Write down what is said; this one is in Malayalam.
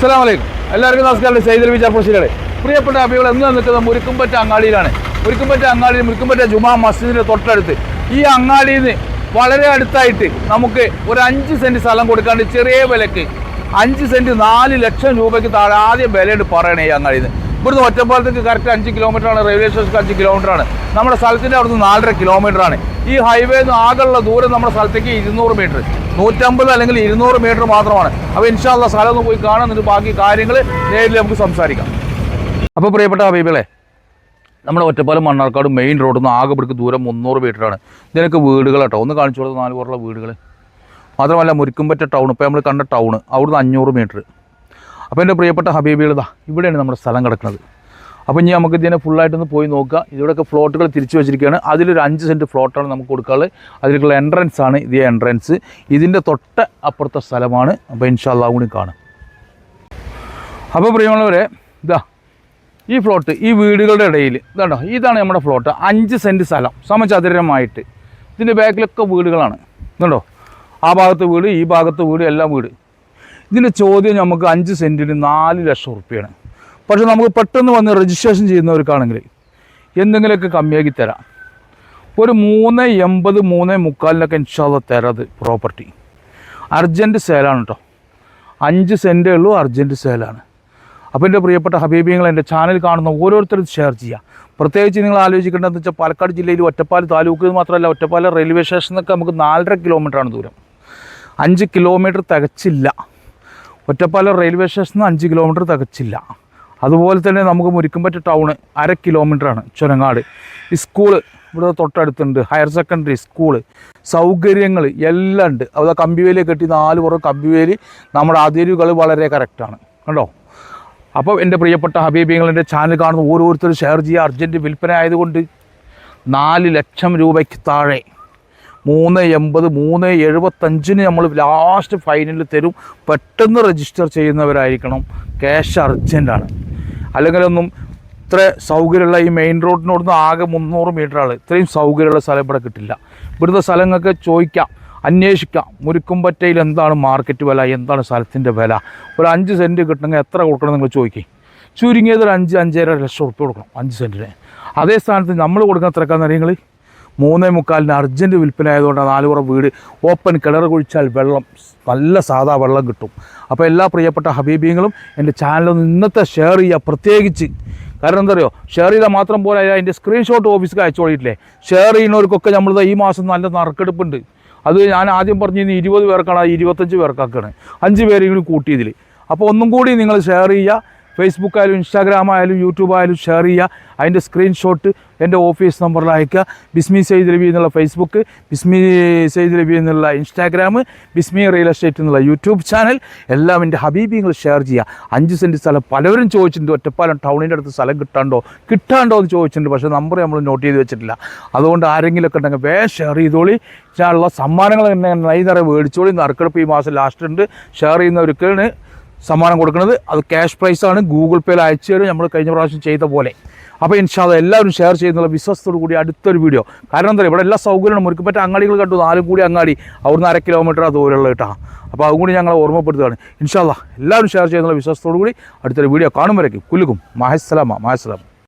അസ്സലാമു അലൈക്കും. എല്ലാവർക്കും നമസ്കാരം. സൈദൽ വിചാർപ്രസിലാണ്. പ്രിയപ്പെട്ട അഭികൾ എന്ന് നിൽക്കുന്ന മുരിക്കുംപറ്റ അങ്ങാടിയിലാണ്. മുരിക്കുംപറ്റ ജുമാ മസ്ജിദിൻ്റെ തൊട്ടടുത്ത്. ഈ അങ്ങാടിയിൽ നിന്ന് വളരെ അടുത്തായിട്ട് നമുക്ക് ഒരു 5 സെൻറ്റ് സ്ഥലം കൊടുക്കാണ്ട് ചെറിയ വിലക്ക് 5 സെൻറ്റ് 4 ലക്ഷം രൂപയ്ക്ക് താഴെ ആദ്യം വിലയുണ്ട് പറയണേ. ഈ അങ്ങാടിയിൽ നിന്ന് ഇവിടുന്ന് ഒറ്റപ്പാലത്തേക്ക് കറക്റ്റ് 5 കിലോമീറ്ററാണ്. റെയിൽവേ സ്റ്റേഷനിലേക്ക് 5 കിലോമീറ്ററാണ്. നമ്മുടെ സ്ഥലത്തിൻ്റെ അവിടുന്ന് 4.5 കിലോമീറ്ററാണ്. ഈ ഹൈവേന്ന് ആകെയുള്ള ദൂരം നമ്മുടെ സ്ഥലത്തേക്ക് 200 മീറ്റർ, 150 അല്ലെങ്കിൽ 200 മീറ്റർ മാത്രമാണ്. അപ്പോൾ ഇൻഷാ അല്ലാഹ് സ്ഥലം ഒന്ന് പോയി കാണാൻ, എന്നിട്ട് ബാക്കി കാര്യങ്ങൾ നേരിൽ നമുക്ക് സംസാരിക്കാം. അപ്പോൾ പ്രിയപ്പെട്ട ഹബീബികളെ, നമ്മുടെ ഒറ്റപ്പാലം മണ്ണാർക്കാട് മെയിൻ റോഡിൽ നിന്ന് ആകെ പിടിക്ക് ദൂരം 300 മീറ്ററാണ്. ഇതിനൊക്കെ വീടുകൾ കേട്ടോ. ഒന്ന് കാണിച്ചു കൊടുത്ത് 4 പുറമുള്ള വീടുകൾ മാത്രമല്ല മുരിക്കുംപറ്റ ടൗൺ, ഇപ്പോൾ നമ്മൾ കണ്ട ടൗണ്, അവിടുന്ന് 500 മീറ്റർ. അപ്പോൾ എൻ്റെ പ്രിയപ്പെട്ട ഹബീബികൾ, ഇവിടെയാണ് നമ്മുടെ സ്ഥലം കിടക്കുന്നത്. അപ്പോൾ ഇനി നമുക്ക് ഇതിനെ ഫുള്ളായിട്ടൊന്ന് പോയി നോക്കുക. ഇവിടെയൊക്കെ ഫ്ലോട്ടുകൾ തിരിച്ചു വെച്ചിരിക്കുകയാണ്. അതിലൊരു 5 സെൻറ്റ് ഫ്ലോട്ടാണ് നമുക്ക് കൊടുക്കാനുള്ളത്. അതിലേക്കുള്ള എൻട്രൻസ് ആണ് ഇത്. എൻട്രൻസ് ഇതിൻ്റെ തൊട്ട് അപ്പുറത്തെ സ്ഥലമാണ്. അപ്പോൾ ഇൻഷാ അല്ലാഹ് കൂടി കാണും. അപ്പോൾ പ്രിയമുള്ളവരെ, ഈ ഫ്ലോട്ട് ഈ വീടുകളുടെ ഇടയിൽ ഇതാണ്ടോ, ഇതാണ് നമ്മുടെ ഫ്ലോട്ട്. 5 സെൻറ്റ് സ്ഥലം സമചതുരമായിട്ട്. ഇതിൻ്റെ ബാക്കിലൊക്കെ വീടുകളാണ്. ഇതുണ്ടോ, ആ ഭാഗത്ത് വീട്, ഈ ഭാഗത്ത് വീട്, എല്ലാം വീട്. ഇതിൻ്റെ ചോദ്യം നമുക്ക് 5 സെൻറ്റിന് 4 ലക്ഷം റുപ്യാണ്. പക്ഷെ നമുക്ക് പെട്ടെന്ന് വന്ന് രജിസ്ട്രേഷൻ ചെയ്യുന്നവർക്കാണെങ്കിൽ എന്തെങ്കിലുമൊക്കെ കമ്മിയാക്കി തരാം. ഒരു 3.80, 3.45 ഇൻഷാ അല്ലാഹ് തരാത് പ്രോപ്പർട്ടി. അർജൻറ്റ് സെയിലാണ് കേട്ടോ. 5 സെൻറ്റേ ഉള്ളൂ, അർജൻറ്റ് സെയിലാണ്. അപ്പോൾ എൻ്റെ പ്രിയപ്പെട്ട ഹബീബിങ്ങൾ, എൻ്റെ ചാനൽ കാണുന്ന ഓരോരുത്തരും ഷെയർ ചെയ്യുക. പ്രത്യേകിച്ച് നിങ്ങൾ ആലോചിക്കേണ്ടതെന്ന് വെച്ചാൽ പാലക്കാട് ജില്ലയിൽ ഒറ്റപ്പാലം താലൂക്ക് മാത്രമല്ല, ഒറ്റപ്പാലം റെയിൽവേ സ്റ്റേഷനൊക്കെ നമുക്ക് 4.5 കിലോമീറ്ററാണ് ദൂരം. 5 കിലോമീറ്റർ തികച്ചില്ല. ഒറ്റപ്പാലം റെയിൽവേ സ്റ്റേഷനിൽ 5 കിലോമീറ്റർ തികച്ചില്ല. അതുപോലെ തന്നെ നമുക്ക് മുരിക്കുംപറ്റ ടൗണ് 1/2 കിലോമീറ്ററാണ്. ചുരങ്ങാട് സ്കൂള് ഇവിടെ തൊട്ടടുത്തുണ്ട്. ഹയർ സെക്കൻഡറി സ്കൂള്, സൗകര്യങ്ങൾ എല്ലാം ഉണ്ട്. അത് കമ്പിവേലി കെട്ടി 4 പുറം കമ്പിവേലി. നമ്മുടെ അതിരുകൾ വളരെ കറക്റ്റാണ് കണ്ടോ. അപ്പോൾ എൻ്റെ പ്രിയപ്പെട്ട ഹബീബിങ്ങൾ, എൻ്റെ ചാനൽ കാണുന്ന ഓരോരുത്തരും ഷെയർ ചെയ്യുക. അർജൻറ്റ് വിൽപ്പന ആയതുകൊണ്ട് 4 ലക്ഷം രൂപയ്ക്ക് താഴെ 3.80, 3.75 നമ്മൾ ലാസ്റ്റ് ഫൈനലിൽ തരും. പെട്ടെന്ന് രജിസ്റ്റർ ചെയ്യുന്നവരായിരിക്കണം. ക്യാഷ് അർജൻറ്റാണ്. അല്ലെങ്കിലൊന്നും ഇത്ര സൗകര്യമുള്ള ഈ മെയിൻ റോഡിനോടൊന്നും ആകെ 300 മീറ്ററാണ്. ഇത്രയും സൗകര്യമുള്ള സ്ഥലം ഇവിടെ കിട്ടില്ല. ഇവിടുത്തെ സ്ഥലങ്ങൾക്ക് ചോദിക്കാം, അന്വേഷിക്കാം. മുരിക്കുംപറ്റയിൽ എന്താണ് മാർക്കറ്റ് വില, എന്താണ് സ്ഥലത്തിൻ്റെ വില. ഒരു 5 സെൻറ്റ് കിട്ടണമെങ്കിൽ എത്ര കൊടുക്കണം നിങ്ങൾ ചോദിക്കും. ചുരുങ്ങിയത് ഒരു 5-5.5 ലക്ഷം റുപ്യ കൊടുക്കണം 5 സെൻറ്റിന്. അതേ സ്ഥാനത്ത് നമ്മൾ കൊടുക്കുന്ന എത്രക്കാന്ന് അറിയുങ്ങൾ 3.25 അർജൻറ്റ് വിൽപ്പന ആയതുകൊണ്ട് 4 പുറം വീട്, ഓപ്പൺ കിണർ കുഴിച്ചാൽ വെള്ളം, നല്ല സാധാ വെള്ളം കിട്ടും. അപ്പോൾ എല്ലാ പ്രിയപ്പെട്ട ഹബീബികളും എൻ്റെ ചാനലൊന്ന് ഇന്നത്തെ ഷെയർ ചെയ്യുക. പ്രത്യേകിച്ച് കാരണം എന്താ പറയുക, ഷെയർ ചെയ്താൽ മാത്രം പോലെ അതിൻ്റെ സ്ക്രീൻഷോട്ട് ഓഫീസിൽ അയച്ചോളിയിട്ടില്ലേ. ഷെയർ ചെയ്യുന്നവർക്കൊക്കെ നമ്മൾ ഈ മാസം നല്ല നറുക്കെടുപ്പുണ്ട്. അത് ഞാൻ ആദ്യം പറഞ്ഞിരുന്നു 20 പേർക്കാണ്, അത് 25 പേർക്കാണ്. 5 പേരെങ്കിലും കൂട്ടിയതിൽ. അപ്പോൾ ഒന്നും കൂടി നിങ്ങൾ ഷെയർ ചെയ്യുക. ഫേസ്ബുക്ക് ആയാലും ഇൻസ്റ്റാഗ്രാം ആയാലും യൂട്യൂബ് ആയാലും ഷെയർ ചെയ്യുക. അതിൻ്റെ സ്ക്രീൻഷോട്ട് എൻ്റെ ഓഫീസ് നമ്പറിൽ അയക്കുക. ബിസ്മി സെയ്ദ് രബി എന്നുള്ള ഫേസ്ബുക്ക്, ബിസ്മി സെയ്ദ് രബി എന്നുള്ള ഇൻസ്റ്റാഗ്രാം, ബിസ്മി റിയൽ എസ്റ്റേറ്റ് എന്നുള്ള യൂട്യൂബ് ചാനൽ എല്ലാം എൻ്റെ ഹബീബിങ്ങൾ ഷെയർ ചെയ്യുക. 5 സെൻറ്റ് സ്ഥലം പലവരും ചോദിച്ചിട്ടുണ്ട്. ഒറ്റപ്പാലം ടൗണിൻ്റെ അടുത്ത് സ്ഥലം കിട്ടാണ്ടോ എന്ന് ചോദിച്ചിട്ടുണ്ട്. പക്ഷേ നമ്പർ നമ്മൾ നോട്ട് ചെയ്ത് വെച്ചിട്ടില്ല. അതുകൊണ്ട് ആരെങ്കിലുമൊക്കെ ഉണ്ടെങ്കിൽ വേഗം ഷെയർ ചെയ്തോളി. ഉള്ള സമ്മാനങ്ങൾ തന്നെ നൈനറെ മേടിച്ചോളി. നറുക്കെടുപ്പ് ഈ മാസം ലാസ്റ്റ് ഉണ്ട്. ഷെയർ ചെയ്യുന്നവർക്കാണ് സമ്മാനം കൊടുക്കുന്നത്. അത് ക്യാഷ് പ്രൈസാണ്. ഗൂഗിൾ പേയിൽ അയച്ചു തരും, നമ്മൾ കഴിഞ്ഞ പ്രാവശ്യം ചെയ്ത പോലെ. അപ്പോൾ ഇൻഷാ അല്ലാഹ് എല്ലാവരും ഷെയർ ചെയ്യുന്നുള്ള വിശ്വാസത്തോടു കൂടി അടുത്തൊരു വീഡിയോ. കാരണം എന്താ പറയുക, ഇവിടെ എല്ലാ സൗകര്യമാണ്. മുരിക്കുംപറ്റ അങ്ങാടികൾ കണ്ടു, 4 കൂടി അങ്ങാടി, അവിടുന്ന് 1/2 കിലോമീറ്റർ ദൂരമുള്ള കേട്ടോ. അപ്പോൾ അതും കൂടി ഞങ്ങൾ ഓർമ്മപ്പെടുത്തുകയാണ്. ഇൻഷാ അല്ലാഹ് എല്ലാവരും ഷെയർ ചെയ്യുന്നുള്ള വിശ്വാസത്തോടു കൂടി അടുത്തൊരു വീഡിയോ കാണുമ്പോഴേക്കും കുല്ലുക്കും മഹസ്സലാമ.